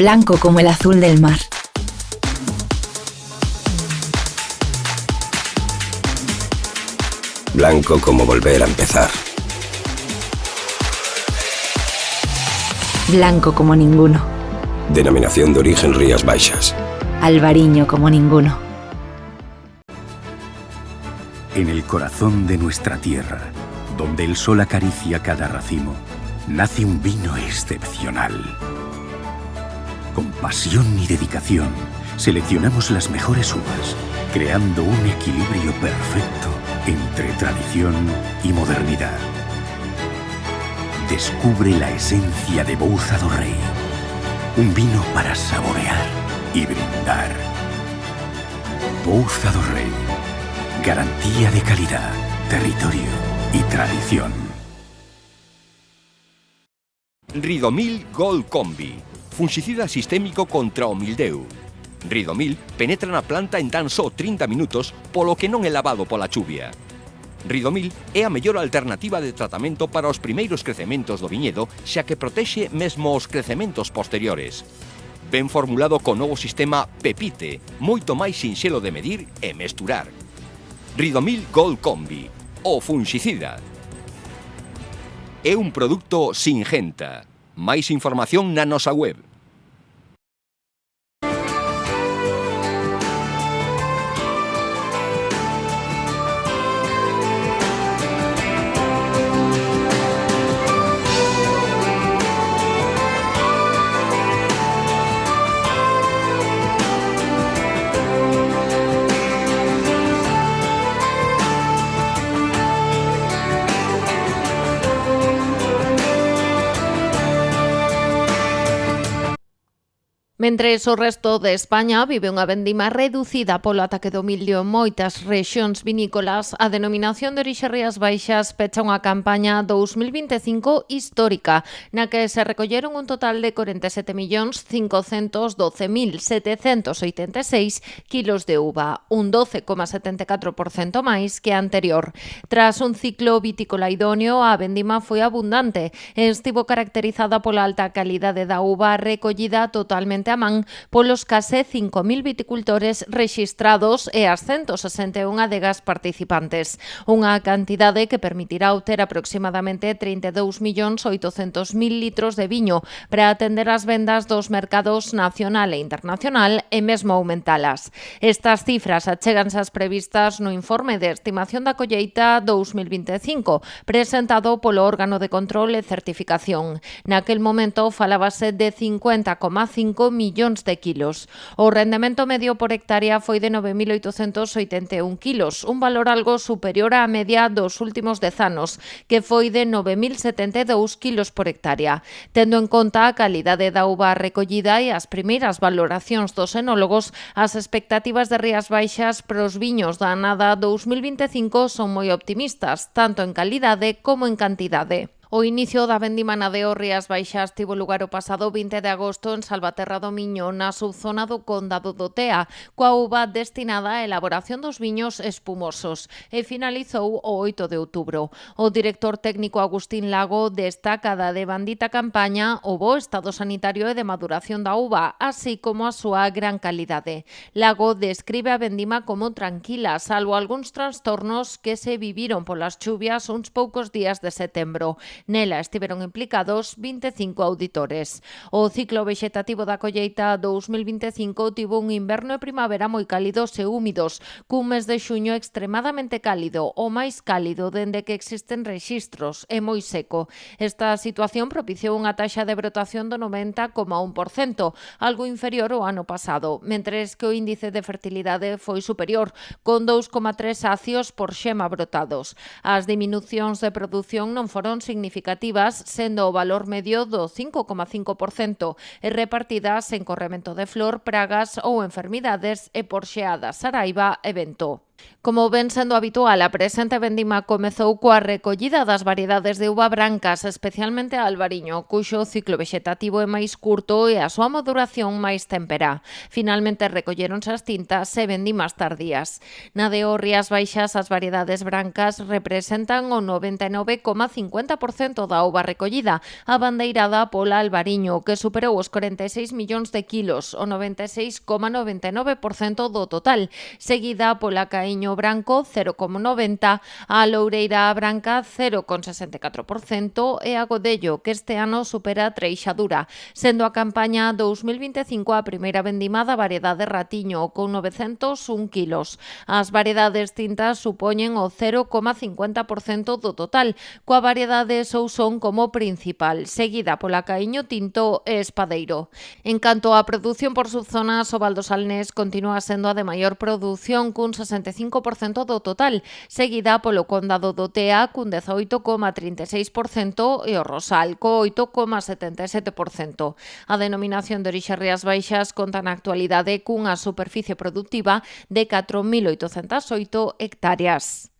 blanco como el azul del mar. Blanco como volver a empezar. Blanco como ninguno. Denominación de origen Rías Baixas. Albariño como ninguno. En el corazón de nuestra tierra, donde el sol acaricia cada racimo, nace un vino excepcional. Con pasión y dedicación, seleccionamos las mejores uvas, creando un equilibrio perfecto entre tradición y modernidad. Descubre la esencia de Bouza do Rei. Un vino para saborear y brindar. Bouza do Rei. Garantía de calidad, territorio y tradición. Ridomil Gold Combi, fungicida sistémico contra o mildeu. Ridomil penetra na planta en tan só 30 minutos, polo que non é lavado pola chuvia. Ridomil é a mellor alternativa de tratamento para os primeiros crecementos do viñedo, xa que protexe mesmo os crecementos posteriores. Ben formulado co novo sistema Pepite, moito máis sinxelo de medir e mesturar. Ridomil Gold Combi, o fungicida. É un produto Singenta. Máis información na nosa web. Mentres o resto de España vive unha vendima reducida polo ataque do mildio en moitas rexións vinícolas, a denominación de orixe Rías Baixas pecha unha campaña 2025 histórica, na que se recolleron un total de 47.512.786 kilos de uva, un 12,74% máis que a anterior. Tras un ciclo vitícola idóneo, a vendima foi abundante e estivo caracterizada pola alta calidade da uva recollida totalmente a man polos case 5.000 viticultores rexistrados e as 161 adegas participantes. Unha cantidade que permitirá obter aproximadamente 32.800.000 litros de viño para atender as vendas dos mercados nacional e internacional e mesmo aumentalas. Estas cifras achéganse as previstas no informe de estimación da colleita 2025, presentado polo órgano de control e certificación. Naquel momento falábase de 50,5 millóns de kilos. O rendemento medio por hectárea foi de 9.881 kilos, un valor algo superior á media dos últimos 10 anos, que foi de 9.072 kilos por hectárea. Tendo en conta a calidade da uva recollida e as primeiras valoracións dos enólogos, as expectativas de Rías Baixas pros viños da anada 2025 son moi optimistas, tanto en calidade como en cantidade. O inicio da vendima na de Rías Baixas tivo lugar o pasado 20 de agosto en Salvaterra do Miño, na subzona do Condado do Tea, coa uva destinada á elaboración dos viños espumosos, e finalizou o 8 de outubro. O director técnico Agustín Lago destaca da devandita campaña o bo estado sanitario e de maduración da uva, así como a súa gran calidade. Lago describe a vendima como tranquila, salvo algúns trastornos que se viviron polas chuvias uns poucos días de setembro. Nela estiveron implicados 25 auditores. O ciclo vexetativo da colleita 2025 tivo un inverno e primavera moi cálidos e húmidos, cun mes de xuño extremadamente cálido, o máis cálido dende que existen rexistros, e moi seco. Esta situación propiciou unha taxa de brotación do 90,1%, algo inferior ao ano pasado, mentres que o índice de fertilidade foi superior, con 2,3 acios por xema brotados. As diminucións de produción non foron significativas, sendo o valor medio do 5,5% e repartidas en corremento de flor, pragas ou enfermidades e por xeada, saraiva e vento. Como ven sendo habitual, a presente vendima comezou coa recollida das variedades de uva brancas, especialmente a albariño, cuxo ciclo vexetativo é máis curto e a súa maduración máis témpera. Finalmente recolléronse as tintas e vendimas tardías. Na de Rías Baixas, as variedades brancas representan o 99,50% da uva recollida, abandeirada pola albariño, que superou os 46 millóns de kilos, o 96,99% do total, seguida pola Caíño branco 0,90%, a Loureira branca 0,64% e a Godello, que este ano supera a Treixadura, sendo a campaña 2025 a primeira vendima da variedade Ratiño, con 901 kilos. As variedades tintas supoñen o 0,50% do total, coa variedade Sousón como principal, seguida pola Caíño tinto e Espadeiro. En canto á produción por subzonas, o Val do Salnés continúa sendo a de maior produción, cun 65% do total, seguida polo Condado do Tea cun 18,36% e o Rosal co 8,77%. A denominación de orixe Rías Baixas conta na actualidade cunha superficie productiva de 4.808 hectáreas.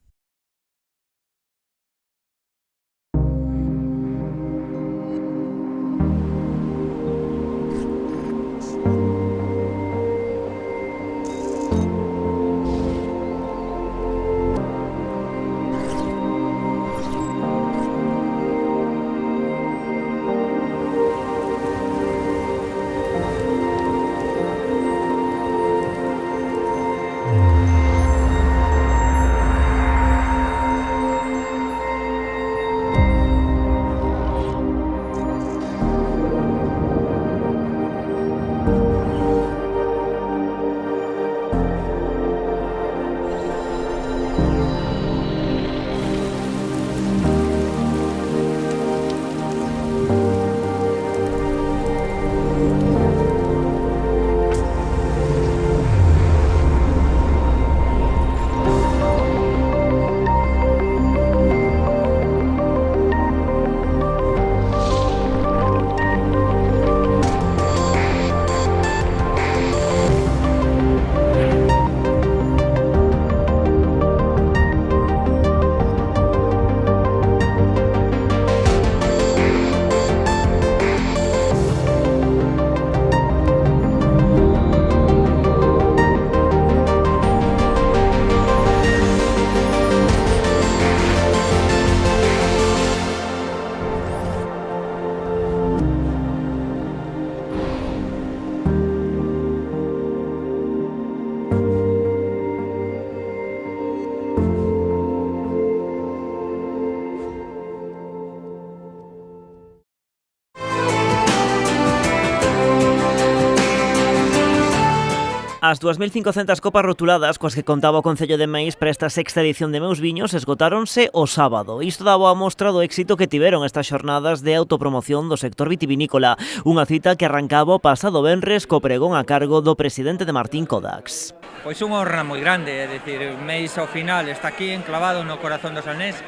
As 2.500 copas rotuladas coas que contaba o Concello de Meis para esta sexta edición de Meus Viños esgotáronse o sábado. Isto daba a mostra do éxito que tiveron estas xornadas de autopromoción do sector vitivinícola, unha cita que arrancaba o pasado venres co pregón a cargo do presidente de Martín Kodax. Pois unha honra moi grande, é dicir, Meis ao final está aquí enclavado no corazón do Salnés.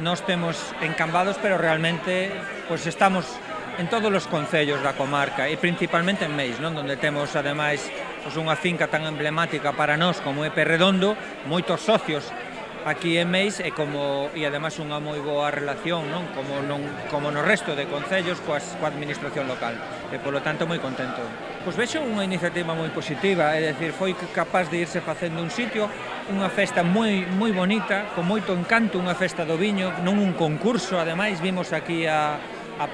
Nós temos encambados, pero realmente pois estamos en todos os concellos da comarca e principalmente en Meis, non? Donde temos ademais pois unha finca tan emblemática para nós como é Perredondo, moitos socios aquí en Meis e ademais unha moi boa relación, non? Como no resto de concellos coa administración local e polo tanto moi contento. Pois vexo unha iniciativa moi positiva, é dicir, foi capaz de irse facendo un sitio, unha festa moi bonita, con moito encanto, unha festa do viño, non un concurso, ademais vimos aquí a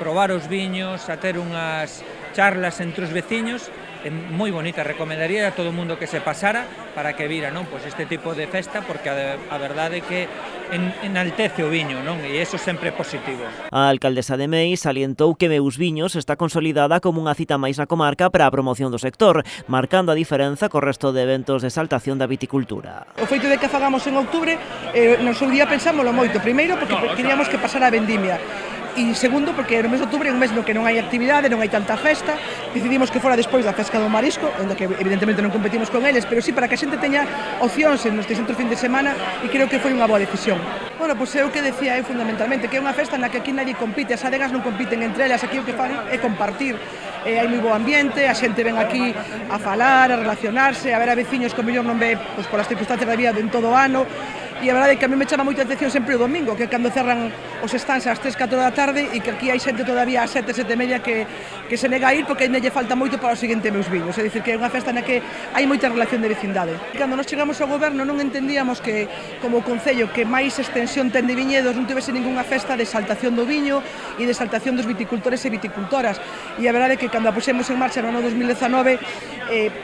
probar os viños, a ter unhas charlas entre os veciños, moi bonita, recomendaría a todo o mundo que se pasara para que vira, non? Pois este tipo de festa, porque a verdade é que enaltece o viño, non? E iso sempre é positivo. A alcaldesa de Meis salientou que Meus Viños está consolidada como unha cita máis na comarca para a promoción do sector, marcando a diferenza co resto de eventos de exaltación da viticultura. O feito de que fagamos en outubro, no seu día pensámoslo moito, primeiro porque queríamos que pasara a vendimia, e segundo, porque no mes de outubro é un mes no que non hai actividade, non hai tanta festa, decidimos que fora despois da Pesca do Marisco, onde que evidentemente non competimos con eles, pero sí para que a xente teña opcións en nos distintos fin de semana, e creo que foi unha boa decisión. Bueno, pois é o que decía fundamentalmente, que é unha festa na que aquí nadie compite, as adegas non compiten entre elas, aquí o que fan é compartir, hai moi bo ambiente, a xente ven aquí a falar, a relacionarse, a ver a veciños que o mellor non ve pois, polas circunstancias da vida en todo o ano. E a verdade é que a mí me chama moita atención sempre o domingo, que é cando cerran os stands ás 3, 4 da tarde e que aquí hai xente todavía ás 7, 7 e media que se nega a ir porque ainda lle falta moito para o seguinte Meus Viños. É dicir, que é unha festa na que hai moita relación de vecindade. Cando nos chegamos ao goberno non entendíamos que, como concello que máis extensión ten de viñedos, non tivese ningunha festa de exaltación do viño e de exaltación dos viticultores e viticultoras. E a verdade é que cando a pusemos en marcha no ano 2019,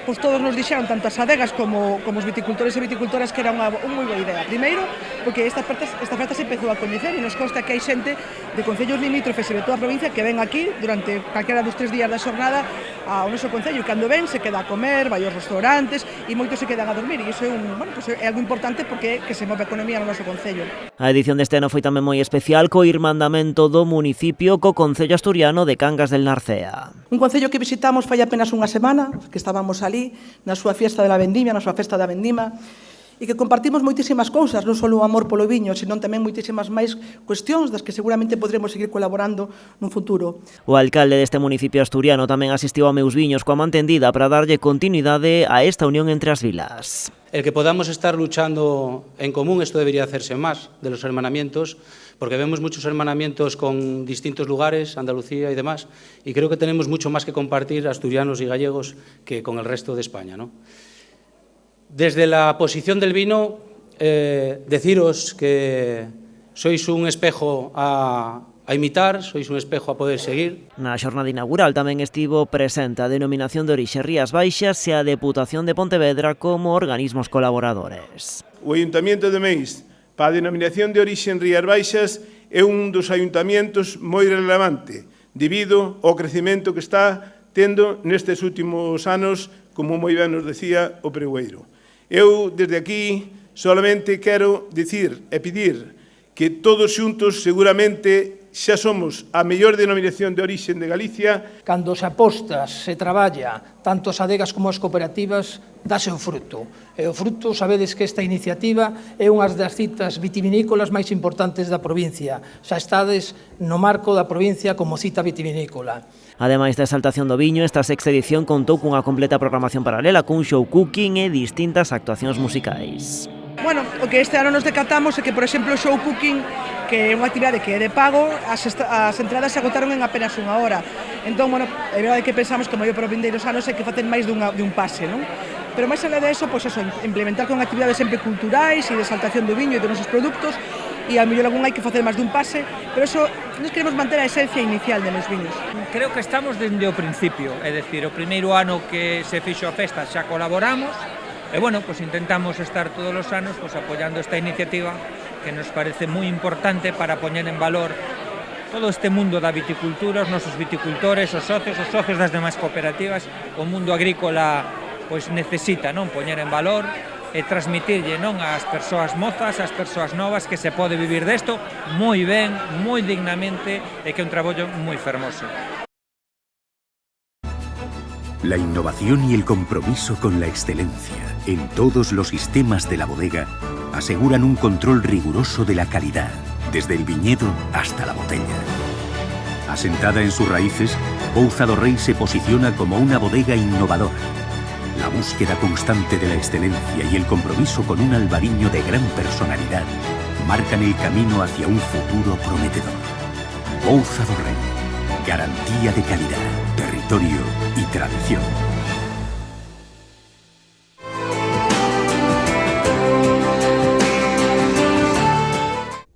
pois todos nos dixeron, tanto as adegas como os viticultores e viticultoras, que era unha moi boa idea. Primeiro, porque esta festa se empezou a coñecer e nos consta que hai xente de concellos limítrofes e de toda a provincia que ven aquí durante calquera dos 3 días da xornada ao noso concello, e cando ven se queda a comer, vai aos restaurantes e moitos se quedan a dormir, e iso é algo importante porque que se move a economía no noso concello. A edición deste ano foi tamén moi especial co irmandamento do municipio co Concello Asturiano de Cangas del Narcea. Un concello que visitamos fai apenas unha semana, que estábamos ali na súa fiesta de la vendimia, na súa festa da vendima, e que compartimos moitísimas cousas, non só o amor polo viño, senón tamén moitísimas máis cuestións das que seguramente podremos seguir colaborando nun futuro. O alcalde deste municipio asturiano tamén asistiu a Meus Viños coa mantendida para darlle continuidade a esta unión entre as vilas. El que podamos estar luchando en común, esto debería hacerse más, de los hermanamientos, porque vemos muchos hermanamientos con distintos lugares, Andalucía y demás, y creo que tenemos mucho más que compartir asturianos y gallegos que con el resto de España, ¿no? Desde la posición del vino, deciros que sois un espejo a imitar, sois un espejo a poder seguir. Na xornada inaugural tamén estivo presente a Denominación de Orixe Rías Baixas e a Deputación de Pontevedra como organismos colaboradores. O Ayuntamiento de Meis, para a Denominación de Orixe Rías Baixas, é un dos ayuntamientos moi relevante debido ao crecemento que está tendo nestes últimos anos, como moi ben nos decía o pregoeiro. Eu, desde aquí, solamente quero dicir e pedir que todos xuntos seguramente xa somos a mellor denominación de orixe de Galicia. Cando se aposta, se traballa, tanto as adegas como as cooperativas, dáse o fruto. E o fruto, sabedes que esta iniciativa é unha das citas vitivinícolas máis importantes da provincia. Xa estades no marco da provincia como cita vitivinícola. Ademais da exaltación do viño, esta sexta edición contou cunha completa programación paralela cun show cooking e distintas actuacións musicais. Bueno, o que este ano nos decatamos é que, por exemplo, o show cooking, que é unha actividade que é de pago, as entradas se agotaron en apenas unha hora. Entón, bueno, é verdade que pensamos que o mellor para os vindeiros anos é que facen máis dun pase, non? Pero máis além de eso, pois eso, implementar con actividades sempre culturais e de exaltación do viño e dos nosos produtos, e ao mellor algún hai que facer máis dun pase, pero eso, nos queremos manter a esencia inicial de Meus Viños. Creo que estamos dende o principio, é dicir, o primeiro ano que se fixo a festa xa colaboramos, e bueno, pues intentamos estar todos os anos pues, apoiando esta iniciativa que nos parece moi importante para poñer en valor todo este mundo da viticultura, os nosos viticultores, os socios das demais cooperativas, o mundo agrícola pues, necesita non poñer en valor e transmitirlle non ás persoas mozas, ás persoas novas que se pode vivir desto moi ben, moi dignamente e que é un traballo moi fermoso. La innovación y el compromiso con la excelencia en todos los sistemas de la bodega aseguran un control riguroso de la calidad, desde el viñedo hasta la botella. Asentada en sus raíces, Pouza do Rei se posiciona como una bodega innovadora. La búsqueda constante de la excelencia y el compromiso con un albariño de gran personalidad marcan el camino hacia un futuro prometedor. Pouza do Rei, garantía de calidad, territorio y tradición.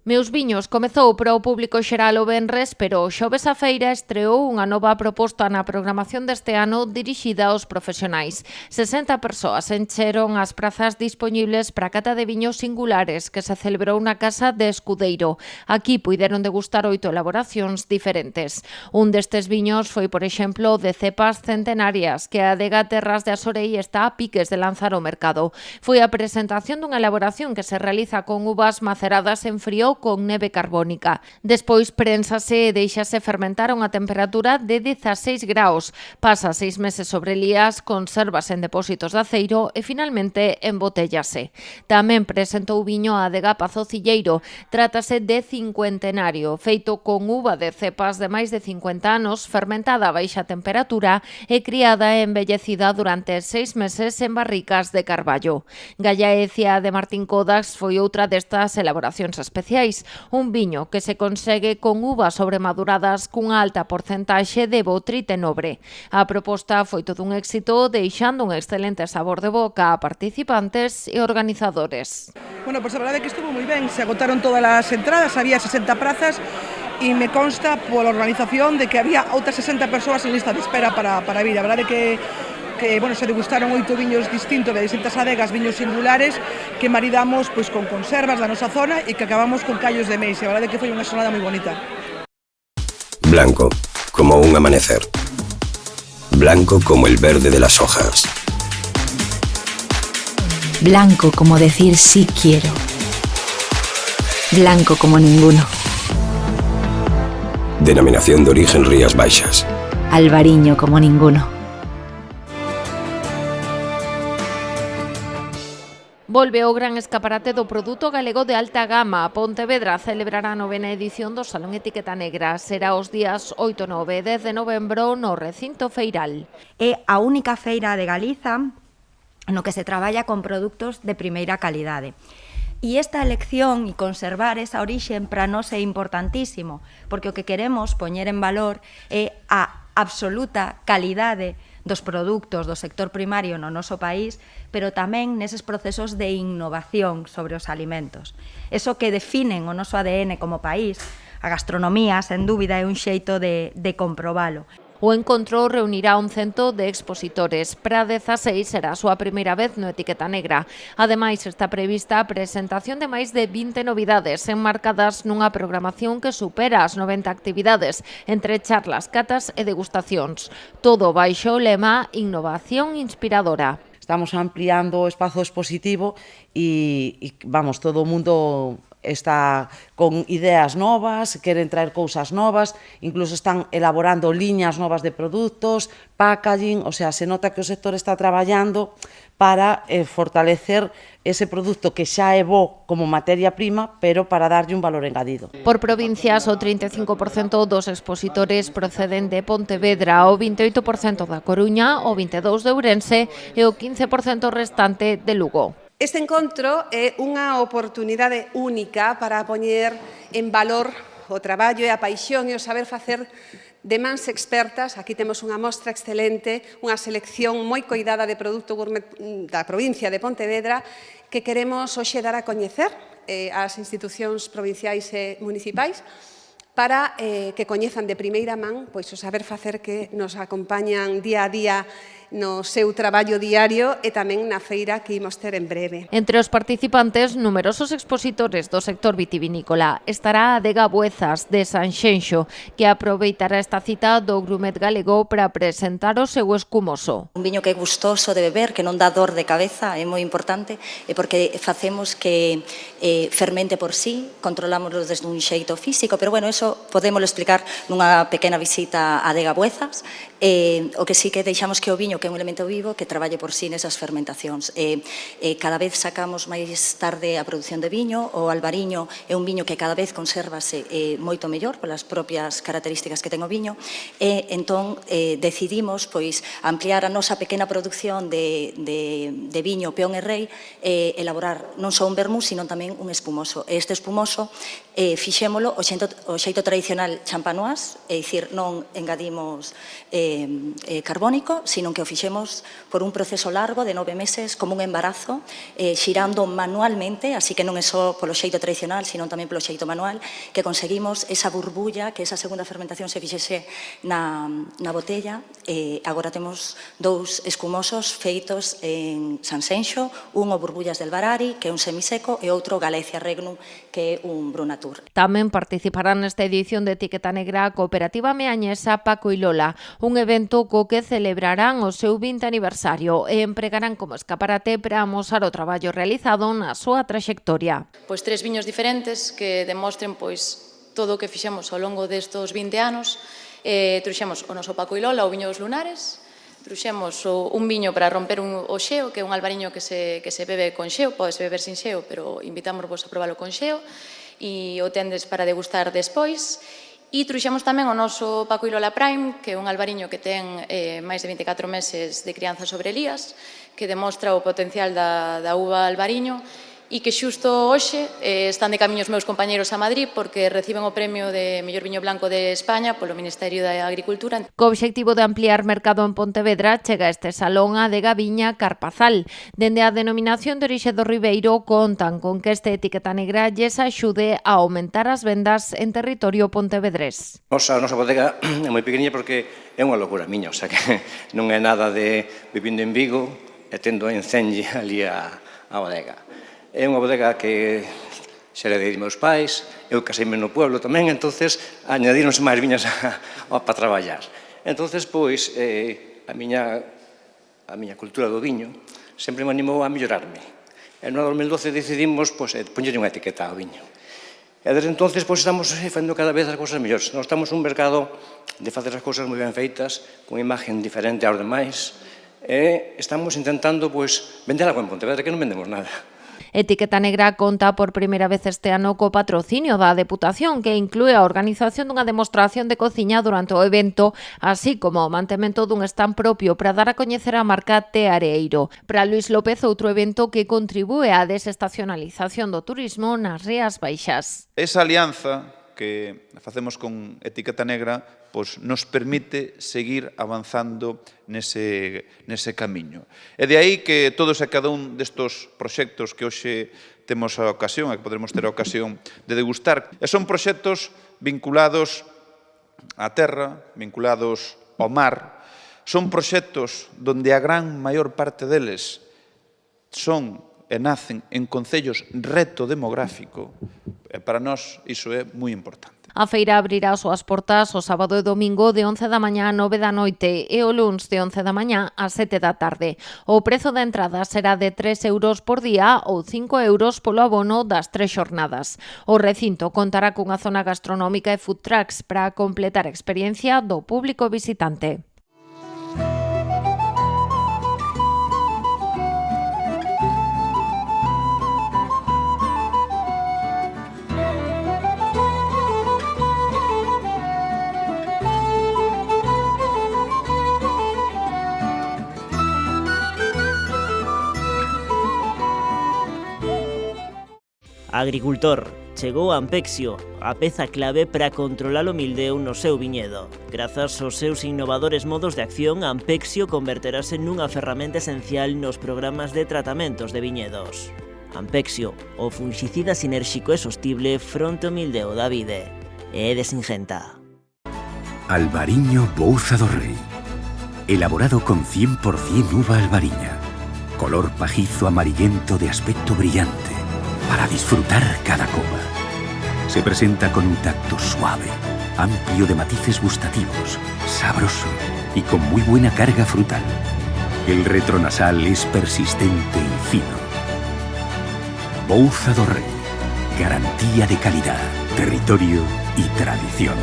Meus Viños comezou para o público xeral o venres, pero o xoves a feira estreou unha nova proposta na programación deste ano dirixida aos profesionais. 60 persoas encheron as prazas dispoñibles para a cata de viños singulares que se celebrou na Casa de Escudeiro. Aquí puideron degustar 8 elaboracións diferentes. Un destes viños foi, por exemplo, de cepas centenarias que a adega Terras de Asorei está a piques de lanzar ao mercado. Foi a presentación dunha elaboración que se realiza con uvas maceradas en frío con neve carbónica. Despois prénsase e deixase fermentar a unha temperatura de 16 graus. Pasa 6 meses sobre lías, consérvase en depósitos de aceiro e finalmente embotellase. Tamén presentou viño a Adega Pazocilleiro. Trátase de cincuentenario, feito con uva de cepas de máis de 50 anos, fermentada a baixa temperatura e criada e embellecida durante 6 meses en barricas de carballo. Gallaecia de Martín Codax foi outra destas elaboracións especiais, un viño que se consegue con uvas sobremaduradas cunha alta porcentaxe de botrite nobre. A proposta foi todo un éxito, deixando un excelente sabor de boca a participantes e organizadores. Bueno, pues a verdade é que estuvo moi ben, se agotaron todas as entradas, había 60 prazas e me consta pola organización de que había outras 60 persoas en lista de espera para vir. A verdade é que bueno, se degustaron 8 viños distintos de distintas adegas, viños singulares, que maridamos pois, con conservas da nosa zona e que acabamos con callos de meis. A verdade é que foi unha xornada moi bonita. Blanco, como un amanecer. Blanco como el verde de las hojas. Blanco como decir sí quiero. Blanco como ninguno. Denominación de origen Rías Baixas. Albariño como ninguno. Volve o gran escaparate do produto galego de alta gama. Pontevedra celebrará a 9ª edición do Salón Etiqueta Negra. Será os días 8, 9 e 10 de novembro no recinto feiral. É a única feira de Galiza no que se traballa con produtos de primeira calidade. E esta elección e conservar esa orixen para nós é importantísimo, porque o que queremos poñer en valor é a absoluta calidade dos produtos do sector primario no noso país, pero tamén neses procesos de innovación sobre os alimentos. Eso que definen o noso ADN como país, a gastronomía, sen dúbida, é un xeito de comprobalo. O encontro reunirá un cento de expositores. Para 16 será a súa primeira vez no Etiqueta Negra. Ademais, está prevista a presentación de máis de 20 novidades enmarcadas nunha programación que supera as 90 actividades, entre charlas, catas e degustacións. Todo baixo o lema Innovación Inspiradora. Estamos ampliando o espazo expositivo e vamos, todo o mundo está con ideas novas, queren traer cousas novas, incluso están elaborando liñas novas de produtos, packaging, o sea, se nota que o sector está traballando para fortalecer ese produto que xa é bo como materia prima, pero para darlle un valor engadido. Por provincias, o 35% dos expositores proceden de Pontevedra, o 28% da Coruña, o 22% de Ourense e o 15% restante de Lugo. Este encontro é unha oportunidade única para poñer en valor o traballo e a paixón e o saber facer de mans expertas. Aquí temos unha mostra excelente, unha selección moi coidada de produto gourmet da provincia de Pontevedra que queremos hoxe dar a coñecer ás institucións provinciais e municipais para que coñezan de primeira man pois o saber facer que nos acompañan día a día no seu traballo diario e tamén na feira que imos ter en breve. Entre os participantes, numerosos expositores do sector vitivinícola. Estará a Adega Buezas de Sanxenxo, que aproveitará esta cita do Grumet galego para presentar o seu escumoso. Un viño que é gustoso de beber, que non dá dor de cabeza, é moi importante, porque facemos que fermente por sí, controlámoslo desde un xeito físico, pero bueno, eso podémoslo explicar nunha pequena visita a Adega Buezas. O que sí que deixamos que o viño, que é un elemento vivo, que traballe por sí nesas fermentacións. Cada vez sacamos máis tarde a produción de viño, o albariño é un viño que cada vez consérvase moito mellor polas propias características que ten o viño, e entón decidimos pois ampliar a nosa pequena produción de viño Peón e Rei, elaborar non só un vermú, sino tamén un espumoso. Este espumoso fixémolo o xeito tradicional champanois, é dicir, non engadimos carbónico, sino que o fixemos por un proceso largo de 9 meses, como un embarazo, xirando manualmente, así que non é só polo xeito tradicional, sino tamén polo xeito manual, que conseguimos esa burbulla, que esa segunda fermentación se fixese na botella. Agora temos 2 escumosos feitos en Sanxenxo, un o Burbullas del Barari, que é un semiseco, e outro Galicia Regnum, que é un Brunatur. Tamén participarán nesta edición de Etiqueta Negra a Cooperativa Meañesa Paco y Lola, un evento co que celebrarán o seu 20 aniversario e empregarán como escaparate para amosar o traballo realizado na súa traxectoria. Pois 3 viños diferentes que demostren pois todo o que fixemos ao longo destos 20 anos. Truxemos o noso Paco y Lola, o viño dos lunares, truxemos un viño para romper o xeo, que é un albariño que se bebe con xeo, podes beber sin xeo, pero invitámosvos a probalo con xeo, e o tendes para degustar despois. E truxemos tamén o noso Paco y Lola Prime, que é un albariño que ten máis de 24 meses de crianza sobre elías, que demostra o potencial da uva albariño, e que xusto hoxe están de camiños meus compañeros a Madrid porque reciben o premio de mellor viño blanco de España polo Ministerio da Agricultura. Co obxectivo de ampliar mercado en Pontevedra, chega este salón a Adega Viña Carpazal. Dende a denominación de orixe do Ribeiro contan con que esta etiqueta negra lles axude a aumentar as vendas en territorio pontevedrés. A nosa bodega é moi pequeniña porque é unha locura miña, o sea que non é nada de vivindo en Vigo e tendo en Cenlle ali a bodega. É unha bodega que xa heredei de meus pais, eu caseime no pueblo tamén, entonces añadíronse máis viñas para traballar. Entonces, pois, a miña cultura do viño sempre me animou a mellorarme. En 2012 decidimos poñerlle unha etiqueta ao viño. E desde entonces estamos facendo cada vez as cousas mellores. Nós estamos un mercado de facer as cousas moi ben feitas, con imagen diferente aos demais, e estamos intentando vender algo en Pontevedra, que non vendemos nada. Etiqueta Negra conta por primeira vez este ano co patrocinio da Deputación, que inclúe a organización dunha demostración de cociña durante o evento, así como o mantemento dun stand propio para dar a coñecer a marca Teareiro. Para Luis López, outro evento que contribúe á desestacionalización do turismo nas Rías Baixas. Esa alianza que facemos con Etiqueta Negra nos permite seguir avanzando nese camiño. E de aí que todos e cada un destos proxectos que hoxe temos a ocasión, e que poderemos ter a ocasión de degustar, e son proxectos vinculados á terra, vinculados ao mar, son proxectos donde a gran maior parte deles son e nacen en concellos reto demográfico, e para nós iso é moi importante. A feira abrirá as súas portas o sábado e domingo de 11 da mañá a 9 da noite e o luns de 11 da mañá a 7 da tarde. O prezo da entrada será de 3 euros por día ou 5 euros polo abono das 3 xornadas. O recinto contará cunha zona gastronómica e food trucks para completar a experiencia do público visitante. Agricultor, chegou Ampexio, a peza clave para controlar o mildeu no seu viñedo. Grazas aos seus innovadores modos de acción, Ampexio converterase nunha ferramenta esencial nos programas de tratamentos de viñedos. Ampexio, o fungicida sinérxico e sostible fronte ao mildeu da vide. É de Singenta. Albariño Bouza do Rei. Elaborado con 100% uva albariña. Color pajizo amarillento de aspecto brillante. Para disfrutar cada copa. Se presenta con un tacto suave, amplio de matices gustativos, sabroso y con muy buena carga frutal. El retronasal es persistente y fino. Bouza do Rei, garantía de calidad, territorio y tradición.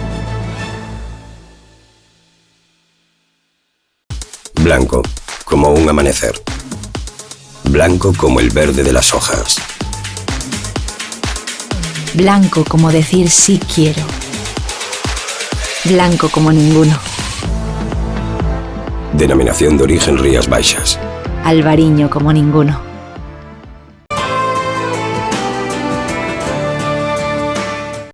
Blanco, como un amanecer. Blanco como el verde de las hojas. Blanco como decir sí quiero. Blanco como ninguno. Denominación de origen Rías Baixas. Albariño como ninguno.